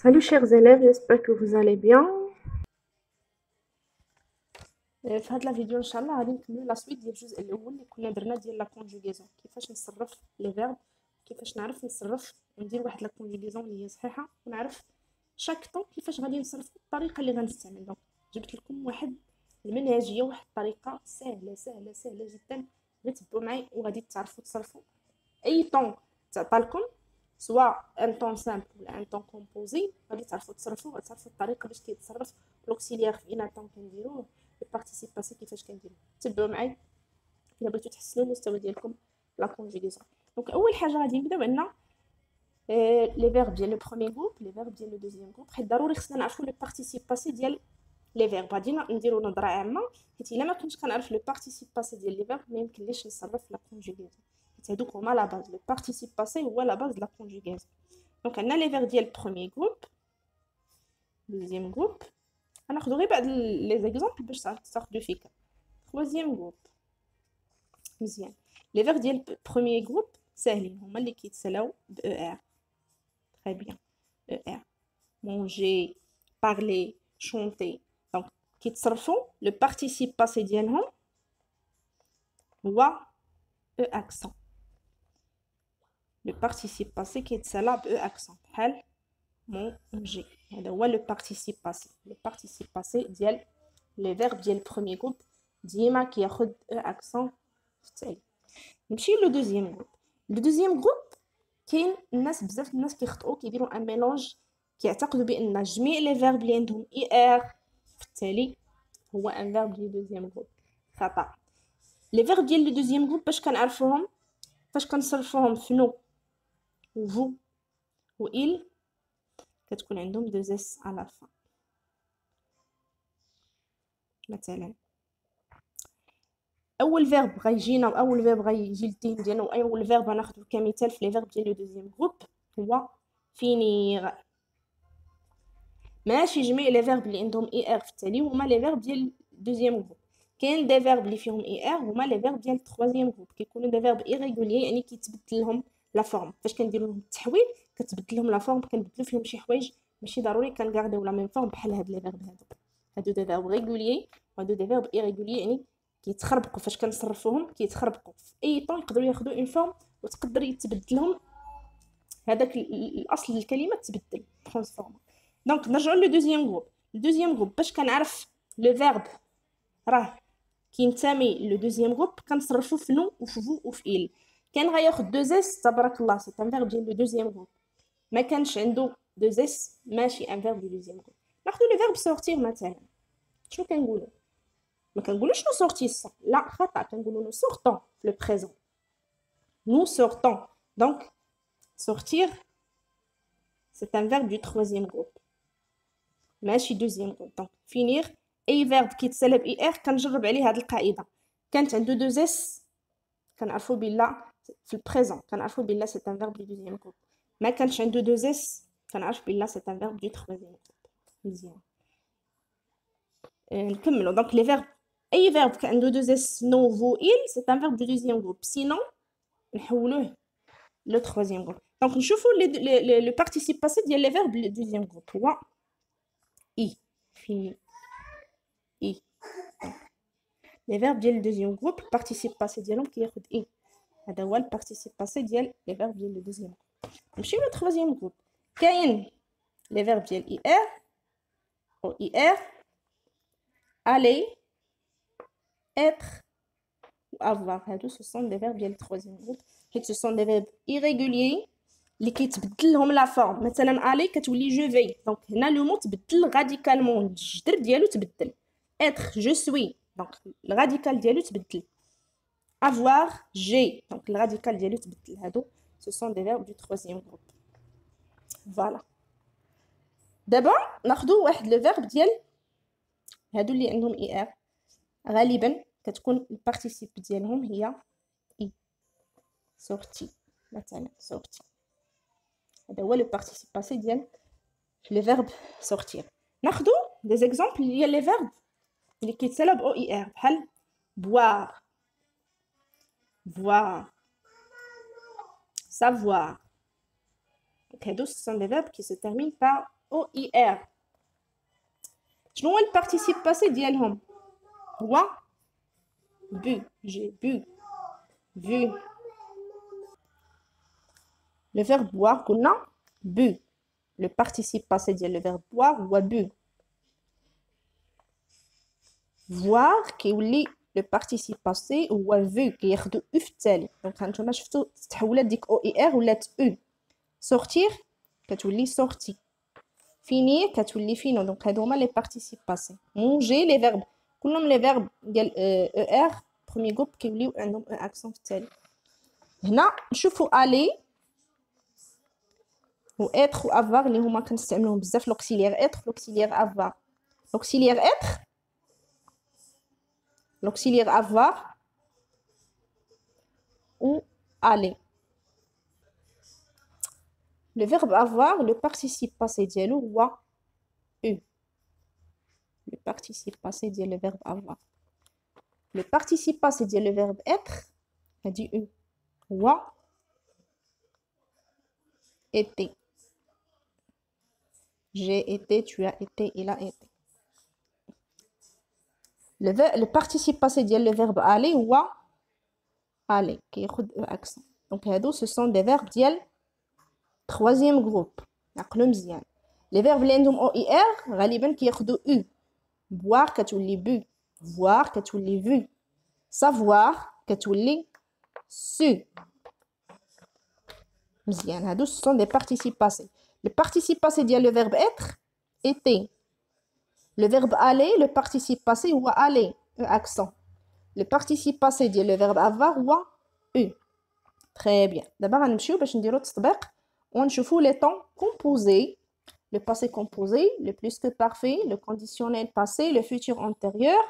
Salut chers élèves, j'espère que vous allez bien. في هاد لا فيديو ان شاء الله غادي نكملوا لا سويت ديال الجزء الاول اللي كنا درنا ديال لا كونجوغيزون، كيفاش نصرف لي فيرب، كيفاش نعرف نصرف وندير واحد لا كونجوغيزون اللي هي صحيحه، ونعرف شاك طون كيفاش غادي نصرف الطريقه اللي غنستعمل. دونك جبت لكم واحد المنهجيه، واحد الطريقه سهله سهله سهله جدا، غير تبعوا معي وغادي تعرفوا تصرفوا اي طون تعطى لكم، سواء ان طون سامبل ولا ان طون كومبوزي، غادي تعرفوا تصرفوا، غتعرفوا الطريقه باش كيتصرف لوكسيليير في اين طون كنديروه، البارتيسيب باسي كيفاش كنديرو. تبعوا معايا الا بغيتو تحسنوا المستوى ديالكم لا كونجوغيزون. دونك اول حاجه غادي نبداو عندنا لي فيرب ديال لو بروميير جروب، لي فيرب ديال لو دوزيام جروب، حيت ضروري خصنا نعرفوا لو بارتيسيب باسي ديال لي فيرب. غادي نديرو نظره عامه، حيت الا ما كنتش كنعرف لو بارتيسيب باسي ديال لي فيرب ما يمكنليش نصرف لا كونجوغيزون، حيت هادوك هما لا باز. لو بارتيسيب باسي هو لا باز د لا كونجوغيزون. دونك عندنا لي فيرب ديال بروميير جروب، دوزيام جروب، غناخدو غير بعض لي زيكزامبل باش تاخدو فكره. troisième groupe مزيان. لي فيرب ديال بروميير جروب ساهلين، هما اللي كيتسالاو ب او ار. تري بيان، او ار، مونجي، بارلي، شونتي. دونك كيتصرفوا لو بارتيسيب باسي ديالهم هو او اكسون. لو بارتيسيب باسي كيتسالا ب او اكسون، بحال مونجي، هذا هو لو بارتيسيب باسي. لو بارتيسيب باسي ديال لي فيرب ديال بروميير جروب ديما كياخد او اكسون في التالي. نمشي لو دوزيام جروب. لو دوزيام جروب كاين الناس، بزاف الناس كيخطئوا، كيديروا ان ميلونج، كيعتقدوا بان جميع لي فيرب اللي عندهم اي ار في التالي هو ان فيرب ديال دوزيام جروب. خطا. لي فيرب ديال لو دوزيام جروب باش كنعرفوهم، فاش كنصرفوهم في نو و فو و il كتكون عندهم دوز اس على الفا. مثلا اول فيرب غيجينا، واول فيرب غيجي للذهن ديالنا، واول فيرب غناخذو كمثال في لي فيرب ديال لو دوزيام جروب هو فينيغ. ماشي جميع لي فيرب اللي عندهم اي ار في التالي هما لي فيرب ديال دوزيام جروب. كاين دي فيرب اللي فيهم اي ار هما لي فيرب ديال تروازيام جروب، كيكونوا دي فيرب ايريغوليي، يعني كيتبدل لهم لا فورم. فاش كنديروا لهم التحويل كتبدل لهم لا فورم، كنبدلوا فيهم شي حوايج، ماشي ضروري كنغارديو لا ميم فورم بحال هاد لي فيرب هادو دي فيرب ريغوليي، وهادو دي فيرب ايريغوليي، يعني كيتخربقوا فاش كنصرفوهم، كيتخربقوا في اي طون، يقدروا ياخذوا اون فورم وتقدر يتبدل لهم هذاك الاصل الكلمه تبدل ترانسفورم. دونك نرجعوا لو دوزيام جروب. الدوزيام جروب باش كنعرف لو فيرب راه كينتمي لو دوزيام جروب، كنصرفو في نو وفي فو وفي il. كان غياخد دوز اس تبارك الله، سي ان فيرب ديال لو دوزيام جروب. ما كانش عنده دوز اس ماشي ان فيرب ديال دوزيام جروب. ناخدو لو فيرب سورتير مثلا. شنو كنقولو؟ ما كنقولوش نو سورتيسون، لا خطا، كنقولو نو سورتون في لو بريزون. نو سورتون. دونك sortir c'est un verbe du troisième groupe ماشي دوزيام جروب. دونك فينيغ اي فيرب كيتسالى ب اي ار كنجرب عليه هاد القاعده، كانت عنده دوز اس كنعرفوا بلا في البريزون، كنعرفوا بلا سي ان فيرب دو دوزيام جروب. ما كانش عنده دوز اس كنعرف بلا سي ان فيرب دو تروازيام جروب. مزيان. نكملوا. دونك لي فيرب، اي فيرب كان عنده دوز اس نو فو il سي ان فيرب دو دوزيام جروب، سينون نحولوه لو تروازيام جروب. دونك نشوفوا لو بارتيسيب باسي ديال لي فيرب دو دوزيام جروب هو اي. فيني اي. لي فيرب ديال الدوزيام جروب البارتيسيب باسي ديالهم كياخد اي، هذا هو البارتيسيب باسي ديال لي فيرب ديال الدوزيام جروب. نمشيو لو تروازيام جروب. كاين لي فيرب ديال اي ار او اي ار، aller, être ou avoir. هادو ce sont des verbes ديال التروازيام جروب، حيت ce sont des verbes irréguliers اللي كيتبدل لهم لا فورم. مثلا aller كتولي جو في، دونك هنا لو مو تبدل راديكالمون، الجذر ديالو تبدل. être je suis، دونك الراديكال ديالو تبدل. avoir, j'ai، donc le radical ديالو تبدل. هادو ce sont des verbes du troisième groupe. voilà. دابا ناخدو واحد لو فيرب ديال هادو اللي عندهم اي ار، غالبا كتكون البارتيسيب ديالهم هي اي. sorti مثلا، sorti، هذا هو لو بارتيسيب باسي ديال لي فيرب sortir. ناخدو دي زيكزامبل ديال لي فيرب اللي كيتسالى ب او اي ار، بحال boire، voir، savoir. Donc, ce sont des verbes qui se terminent par OIR. شنو هو البارتيسيب باسي ديالهم؟ هو bu. J'ai bu. Vu. Le verbe boire قلنا bu. Le participe passé ديال le verbe boire هو bu. voir كيولي le participe passé هو vu كياخدو u في التالي. دونك هانتوما شفتو تحولات ديك OIR ولات u. sortir كتولي sorti. finir كتولي fino. دونك هادو هما les participes passés. manger les verbes كلهم les verbes ديال ER premier groupe كيوليو عندهم un accent في التالي. هنا نشوفوا aller و être و avoir اللي هما كنستعملوهم بزاف l'auxiliaire être l'auxiliaire avoir. l'auxiliaire être l'auxiliaire avoir ou aller. Le verbe avoir, le participe passé ديالو هو u. Le participe passé ديال le verbe avoir. Le participe passé ديال le verbe être هادي u هو été. J'ai été, tu as été, il a été. Le participe passé ديال le verbe aller هو aller كياخد accent. Donc هادو ce sont des verbes ديال troisième groupe. عقلو مزيان. Les verbes اللي عندهم OIR غالبا كياخدو u. boire كتولي bu. voir كتولي vu. savoir كتولي su. مزيان هادو ce sont des participes passés. Le participe passé ديال le verbe être était. Le verbe aller, le participe passé هو aller, accent. Le participe passé ديال le verbe avoir هو u. Très bien. دابا غنمشيو باش نديرو التطبيق ونشوفوا les temps composés. Le passé composé, le plus que parfait, le conditionnel passé, le futur antérieur,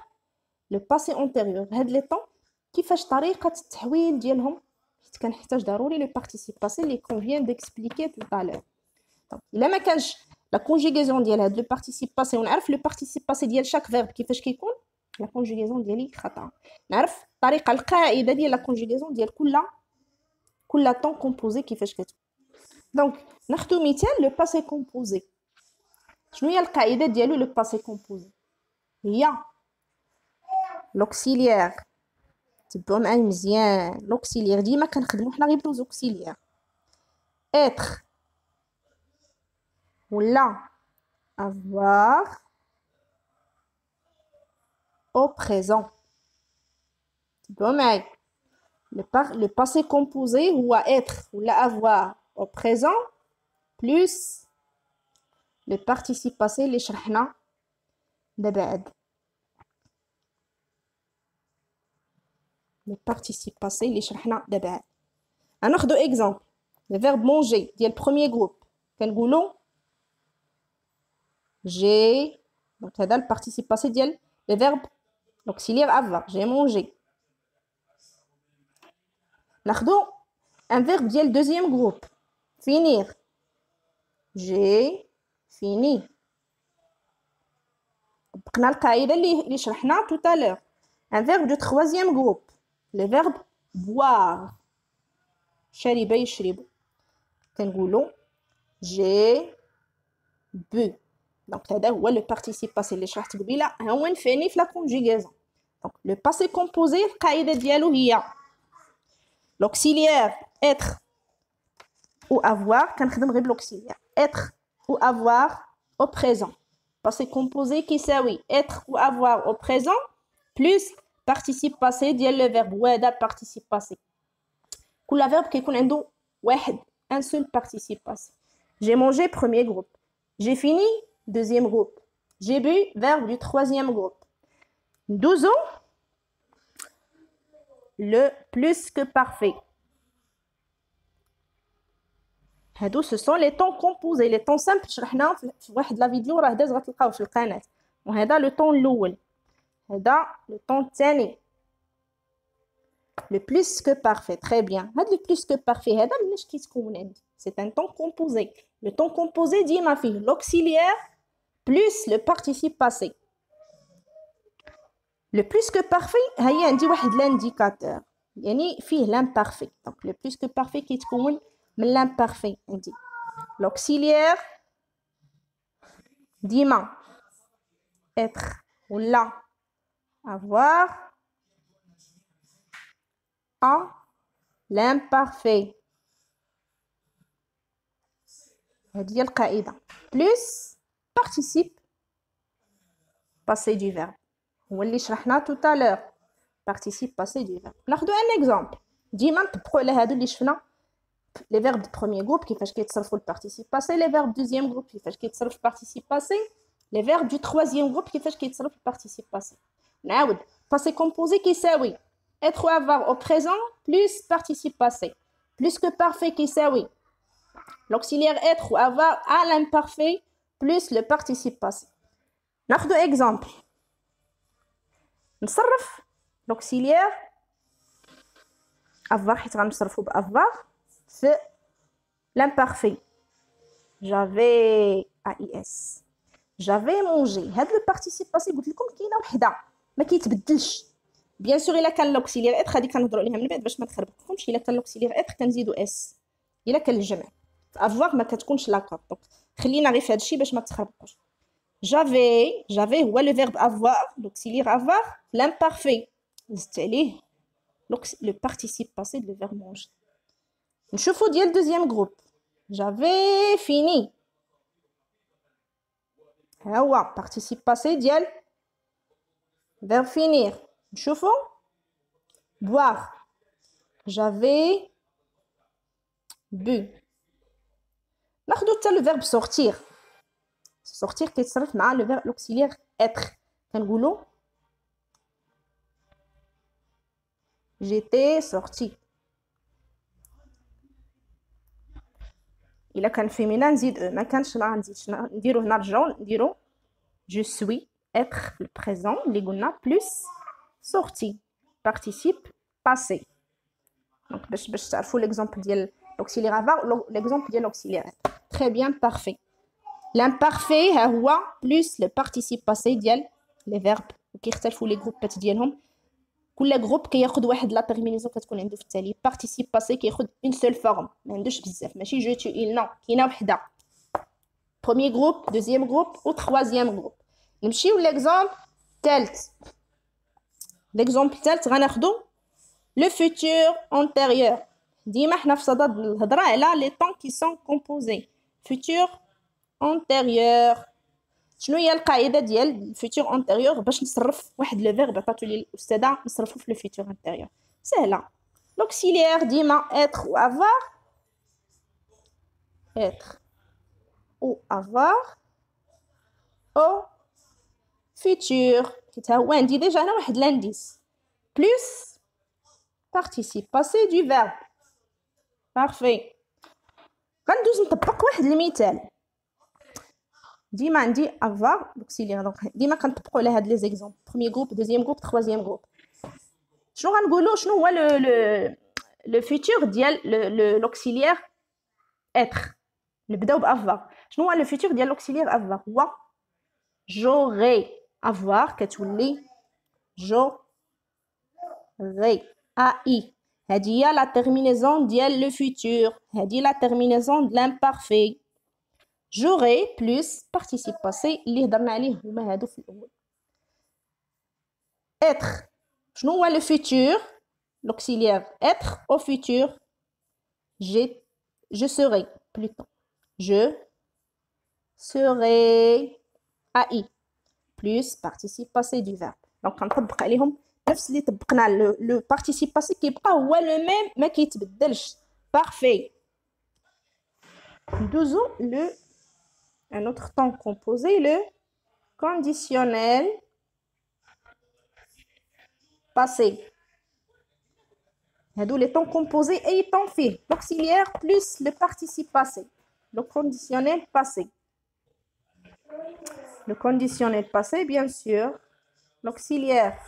le passé antérieur. هاد les temps كيفاش طريقة التحويل ديالهم حيت كنحتاج ضروري le participe passé اللي qu'on vient d'expliquer tout à l'heure. إلا ما كانش لا كونجيغيزون ديال هاد لو بارتيسيب باسي ونعرف لو بارتيسيب باسي ديال شاك فيرب كيفاش كيكون لا كونجيغيزون ديالي خطا. نعرف الطريقه القاعده ديال لا كونجيغيزون ديال كل طون كومبوزي كيفاش كتكون. دونك ناخذ مثال لو باسي كومبوزي. شنو هي القاعده ديالو لو باسي كومبوزي؟ هي لوكسيليير. تبعوا معايا مزيان. لوكسيليير ديما كنخدموا حنا غير بلوزوكسيليير. être ou là avoir au présent. Bon, mais le passé composé ou être ou là avoir au présent plus le participe passé اللي شرحنا دابا. le participe passé اللي شرحنا دابا. غناخذوا exemple le verbe manger ديال premier groupe كنقولوا j'ai. Donc هذا le participe passé ديال le verbe l'auxiliaire avoir. j'ai mangé. ناخذوا un verbe ديال deuxième groupe finir. j'ai fini. بقنا القاعده اللي شرحنا tout à l'heure. un verbe de troisième groupe le verbe boire. شرب يشرب كنقولوا j'ai bu. Donc هذا هو le participe passé اللي شرحت قبيله ها هو نفعني في لا كونجيغيزون. Donc le passé composé القاعده ديالو هي l'auxiliaire être ou avoir كنخدم غير بالauxiliaire être ou avoir au présent. passé composé كيساوي être ou avoir au présent plus participe passé ديال le verbe وهذا participe passé. كل verbe كيكون عنده واحد un seul participe passé. j'ai mangé premier groupe. j'ai fini deuxième groupe. j'ai bu verbe du troisième groupe. Nous avons le plus que parfait. هادو ce sont les temps composés. les temps simples شرحنا في واحد لا فيديو راه داز غتلقاوه في القناه. وهذا لو طون الاول هذا لو طون الثاني. le plus que parfait. très bien. هاد le plus que parfait هذا مناش كيتكون عندي. c'est un temps composé. le temps composé ديما فيه l'auxiliaire plus le participe passé. le plus que parfait هي عندي واحد l'indicateur يعني فيه l'imparfait. donc le plus que parfait كيتكون من l'imparfait عندي l'auxiliaire ديما être ولا avoir en l'imparfait. هذه هي القاعدة. plus participe passé du verbe. هو اللي شرحناه tout à l'heure. participe passé du verbe. ناخذ un exemple. ديما نطبقوا على هادو اللي شفنا les verbes de premier groupe كيفاش كيتصرفوا le participe passé, les verbes du deuxième groupe كيفاش كيتصرف participe passé, les verbes du troisième groupe كيفاش كيتصرف participe passé. نعاود passé composé كيساوي être ou avoir au présent plus participe passé. plus que parfait كيساوي l'auxiliaire être ou avoir à l'imparfait plus le participe passé. ناخذ exemple. نصرف l'auxiliaire avoir حيت غنصرفو بavoir في l'imparfait. j'avais AIS j'avais mangé. هاد لو participe passé قلت لكم كاينه وحده ما كيتبدلش. بيان سور الا كان لوكسيليير اتر غادي كنهضروا عليها من بعد باش ما تخربقكمش. الا كان لوكسيليير اتر كنزيدوا اس. الا كان الجمع افواغ ما كتكونش لاكور. دونك خلينا غير في هذا الشيء باش ما تخربقوش. j'avais هو لو فيرب avoir l'auxiliaire avoir l'imparfait زدت عليه le participe passé de le verbe manger. نشوفوا ديال deuxième groupe. j'avais fini ها هو participe passé ديال verbe finir. نشوفوا boire j'avais bu. ناخذوا حتى le verbe sortir. sortir كيتصرف مع le verbe l'auxiliaire être. كنقولوا j'étais sorti. الا كان féminin نزيد ما كانش ما نزيدش نديرو هنا نرجعو نديرو je suis être في البريزون اللي قلنا plus sorti participe passé. donc باش تعرفوا l'exemple ديال l'auxiliaire avoir l'exemple ديال l'auxiliaire être. très bien parfait. l'imparfait ها هو plus le participe passé ديال les verbes وكيختلفوا لي جروبات ديالهم. كل جروب كياخذ واحد لا تيرمينيزون كتكون عنده في التالي. participe passé كياخذ une seule forme ما عندوش بزاف ماشي je tu il non كاينه وحده. premier groupe deuxième groupe ou troisième groupe. نمشيو l'exemple ثالث. l'exemple ثالث غناخذو le futur antérieur. ديما حنا في صدد الهضره على les temps qui sont composés. futur antérieur. شنو هي القاعده ديال الفيتور انتيريور باش نصرف واحد لو فيرب عطاتو لي الاستاذه نصرفو في الفيتور انتيريور؟ سهله. l'auxiliaire ديما être ou avoir être ou avoir au futur. حيت ها هو عندي ديجا انا واحد لانديس plus participe passé du verbe. parfait. غندوز نطبق واحد المثال. ديما عندي avoir l'auxiliaire. دونك ديما كنطبقوا على هاد لي زيكزامبل premier groupe deuxième groupe troisième groupe. شنو غنقولوا شنو هو لو فيتور ديال l'auxiliaire être. نبداو بavoir. شنو هو لو فيتور ديال l'auxiliaire avoir؟ هو j'aurai. avoir كتولي j'aurai ai. هذه هي لا تيرمينيزون ديال لو فيتور. هذه لا تيرمينيزون د l'imparfait. j'aurai plus participe passé اللي هضرنا عليه هما هادو في الاول. être شنو هو لو فيتور l'auxiliaire être au futur je serai plutôt je serai ai plus participe passé du verbe. دونك كنطبق عليهم نفس اللي طبقنا. لو participe passé كيبقى هو لو ميم ما كيتبدلش. parfait. ندوزو لو un autre temps composé, le conditionnel passé. هادو les temps composés اي temps فيه l'auxiliaire plus le participe passé. le conditionnel passé. le conditionnel passé bien sûr l'auxiliaire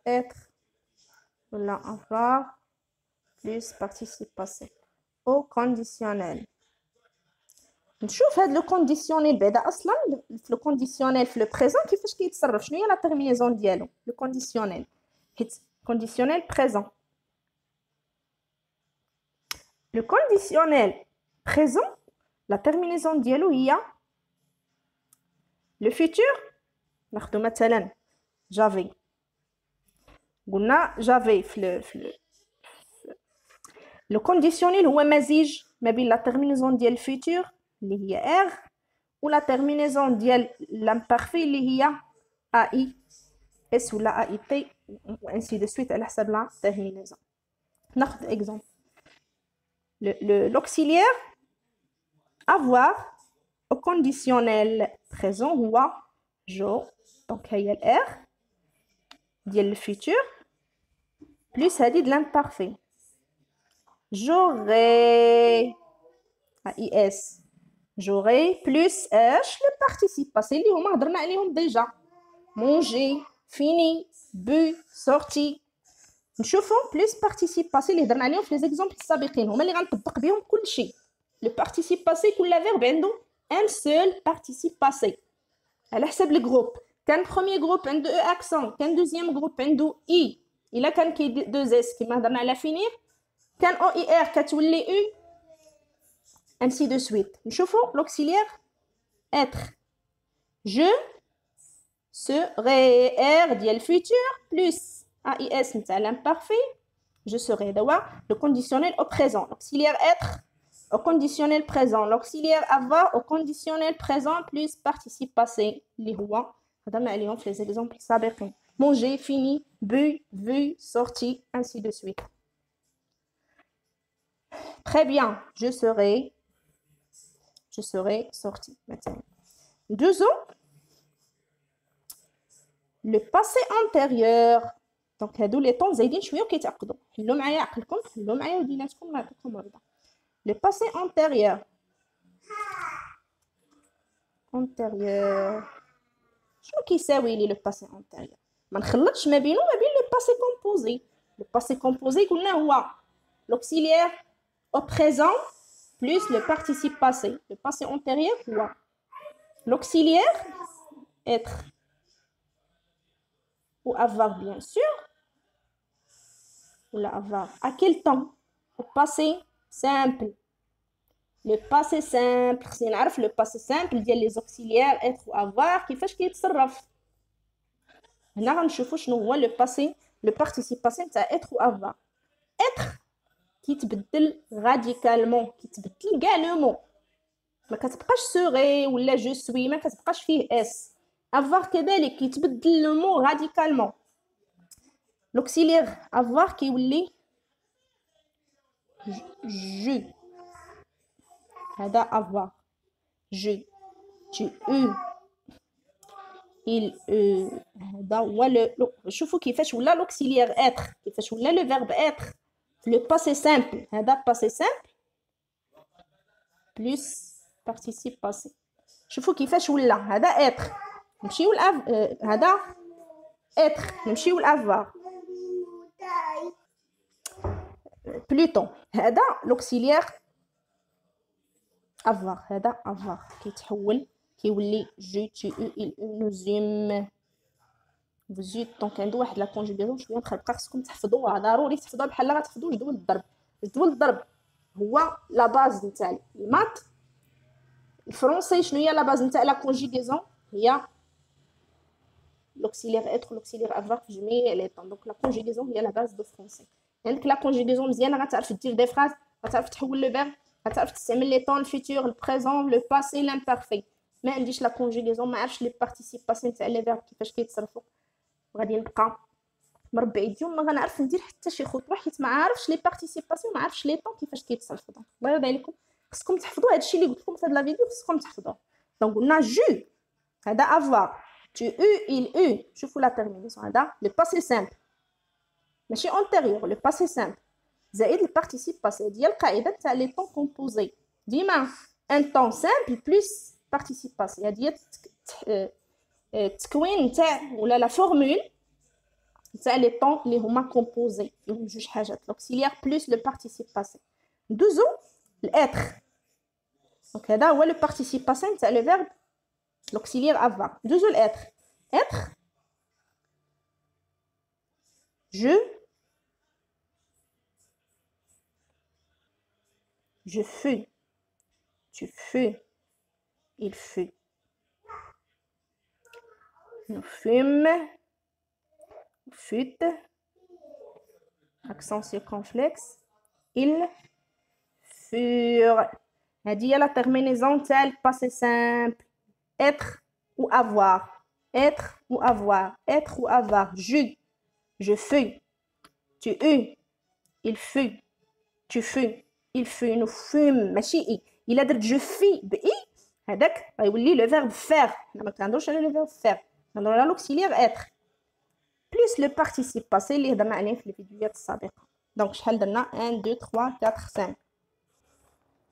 être ولا avoir plus participe passé au conditionnel. نشوف هاد لو كونديسيونيل بعدا اصلا في لو كونديسيونيل في لو بريزون كيفاش كيتصرف. شنو هي لا تيرمينيزون ديالو لو كونديسيونيل؟ حيت كونديسيونيل بريزون Le conditionnel présent, la terminaison ديالو هي le futur. ناخذ مثلا j'avais. قلنا j'avais في le conditionnel هو مزيج ما بين la terminaison ديال futur اللي هي r و la terminaison ديال l'imparfait اللي هي ai s ولا ait و ainsi de suite على حسب la terminaison. ناخذ exemple. L'auxiliaire avoir au conditionnel présent هو جو. donc هي r ديال le futur plus هذه de l'imparfait. J'aurais AIS. J'aurais plus اش le participe passé اللي هما هضرنا عليهم déjà. Manger, fini, bu, sorti. نشوفوا plus participe passé اللي هضرنا عليهم في les exemples السابقين هما اللي غنطبق بهم كل شيء. Le participe passé كل verbe عنده un seul participe passé. على حسب الجروب. كان premier groupe عنده e accent, كان deuxième groupe عنده i. إلا كان كي deux s كما هضرنا على finir. كان او اي ار كتولي او ainsi de suite. نشوفوا l'auxiliaire être. Je serai r ديال futur plus AIS نتاع l'imparfait. Je serai دوا le conditionnel au présent. L'auxiliaire être au conditionnel présent. L'auxiliaire avoir au conditionnel présent plus participe passé اللي هو هضرنا عليهم في les exemples السابقين. Manger, fini, bu, vu, sorti, ainsi de suite. Très bien, je serai sorti maintenant. Deux ans, le passé antérieur. Donc هادو les temps زايدين شويه وكيتعقدوا. حلوا معايا عقلكم، حلوا معايا وديناتكم نعطيكم رضا. Le passé antérieur. Antérieur. شنو كيساوي لي le passé antérieur؟ ما نخلطش ما بينه وما بين le passé composé. Le passé composé قلنا هو l'auxiliaire au présent plus le participe passé. Le passé antérieur, quoi? L'auxiliaire, être ou avoir, bien sûr. Ou avoir. À quel temps? Au passé simple. Le passé simple. Si on a le passé simple, il y a les auxiliaires, être ou avoir, qui fait ce qui est صرف. Maintenant, on va voir le passé, le participe passé, c'est être ou avoir. Être. كيتبدل راديكالمون كيتبدل كاع لو مو ما كتبقاش سوري ولا جو سوي ما كتبقاش فيه اس افوار كذلك كيتبدل لو مو راديكالمون لوكسيلير افوار كيولي جو هذا افوار جو tu eu il هذا هو شوفوا كيفاش ولا لوكسيلير être كيفاش ولا لو فيرب être le passé simple هذا passé simple plus participe passé شوفوا كيفاش ولا هذا être نمشيو هذا être نمشيو l'avoir plutôt هذا l'auxiliaire avoir هذا avoir كيتحول كيولي جو tu il nous ايم vous دونك عنده واحد لا كونجوغاسيون شويه مخلقه خصكم تحفظوها ضروري تحفظوها بحال لا غتحفظوا جدول الضرب. جدول الضرب هو لا باز نتاع المات. الفرنسي شنو هي لا باز نتاع لا كونجوغاسيون هي لوكسيلير اتر لوكسيلير افوار في جميع لي طون. دونك لا كونجوغاسيون هي لا باز دو فرونسي. عندك لا كونجوغاسيون مزيانه غتعرف دير دي فراز غتعرف تحول لو فيرب غتعرف تستعمل لي طون الفيتور البريزون لو باسي لامبارفي. ما عنديش لا كونجوغاسيون ما عرفتش لي بارتيسيب باسي نتاع لي فيرب كيفاش كيتصرفوا غادي نبقى مربع يدي وما غنعرف ندير حتى شي خطوه حيت ما عارفش لي بارتيسيباسيون ما عارفش لي طون كيفاش كيتصرفوا. دونك الله يرضي عليكم خصكم تحفظوا هادشي اللي قلت لكم في هاد لا فيديو خصكم تحفظوه. دونك قلنا جو هذا افوار tu eu il eu شوفوا لا تيرمينيسيون هذا لو باسي سامبل ماشي انتيريور لو باسي سامبل زائد البارتيسيب باسي ديال القاعده تاع لي طون كومبوزي ديما ان طون سامبل بلس بارتيسيب باسي هذه هي التكوين تاع ولا لا فورمول تاع لي طون اللي هما كومبوزي فيهم جوج حاجات لوكسيليير بلس لو بارتيسيب باسي. ندوزو الاتر دونك هذا هو لو بارتيسيب باسي تاع لو فيرب l'auxiliaire avoir. Deux être. Être. Je. je fus, tu fus, il fut. Nous fûmes, vous fûtes, accent circonflexe, ils furent. هذه هي la terminaison تاع le passé simple. Être ou avoir. Être ou avoir. Être ou avoir. Je fus. Tu eus. Il fut. Tu fus. Il fut. Nous fûmes. ماشي إي. إلا درت je fus بإي هذاك غيولي le verbe faire. حنا ما كنهضروش على le verbe faire. كنهضروا على l'auxiliaire être. Plus le participe passé اللي هضرنا عليه في الفيديوهات السابقة. دونك شحال درنا 1 2 3 4 5.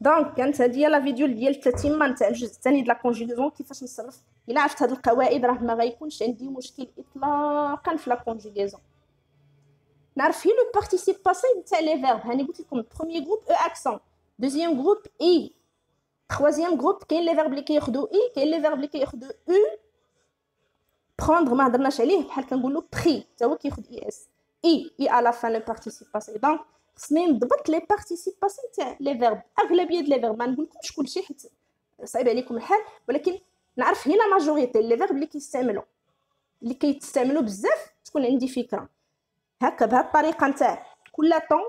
دونك كانت هذه هي لا فيديو ديال التتمه نتاع الجزء الثاني ديال لا كونجوغيزون كيفاش نصرف. الا عرفت هاد القواعد راه ما غيكونش عندي مشكل اطلاقا في لا كونجوغيزون. نعرف هي لو بارتيسيب باسي نتاع لي فيرب. هاني قلت لكم بروميير جروب او اكسون، دوزيام جروب اي، تخوازيام جروب كاين لي فيرب اللي كياخذوا اي، كاين لي فيرب اللي كياخذوا او. بروندر ما هضرناش عليه بحال كنقولوا بري حتى هو كياخذ اي اس. اي على فان لو بارتيسيب باسي. دونك خصني نضبط لي بارتيسيب باسي تاع لي فيرب. اغلبيه لي فيرب ما نقولكمش كلشي حيت صعيب عليكم الحال، ولكن نعرف هنا ماجوريتي لي فيرب اللي كيتستعملوا بزاف تكون عندي فكره هكا بهاد الطريقه نتاع كل طون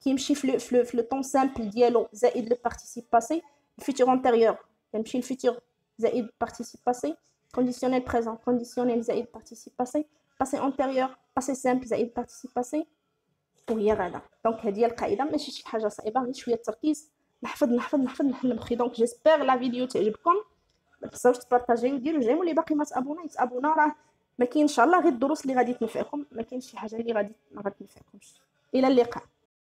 كيمشي في لو طون سامبل ديالو زائد لو بارتيسيب باسي. الفيتور انتيريور كنمشي الفيتور زائد بارتيسيب باسي، كونديسيونيل بريزون كونديسيونيل زائد بارتيسيب باسي، باسي انتيريور باسي سامبل زائد بارتيسيب باسي، وهي غادا. دونك هذه هي القاعده ماشي شي حاجه صعيبه، غير شويه التركيز نحفظ نحل مخي. دونك جيسبر لا فيديو تعجبكم، ما تنساوش تبارطاجيو وديروا جيم، واللي باقي ما يتابونا راه ما كاين ان شاء الله غير الدروس اللي غادي تنفعكم، ما كاينش شي حاجه اللي غادي ما غتنفعكمش. الى اللقاء.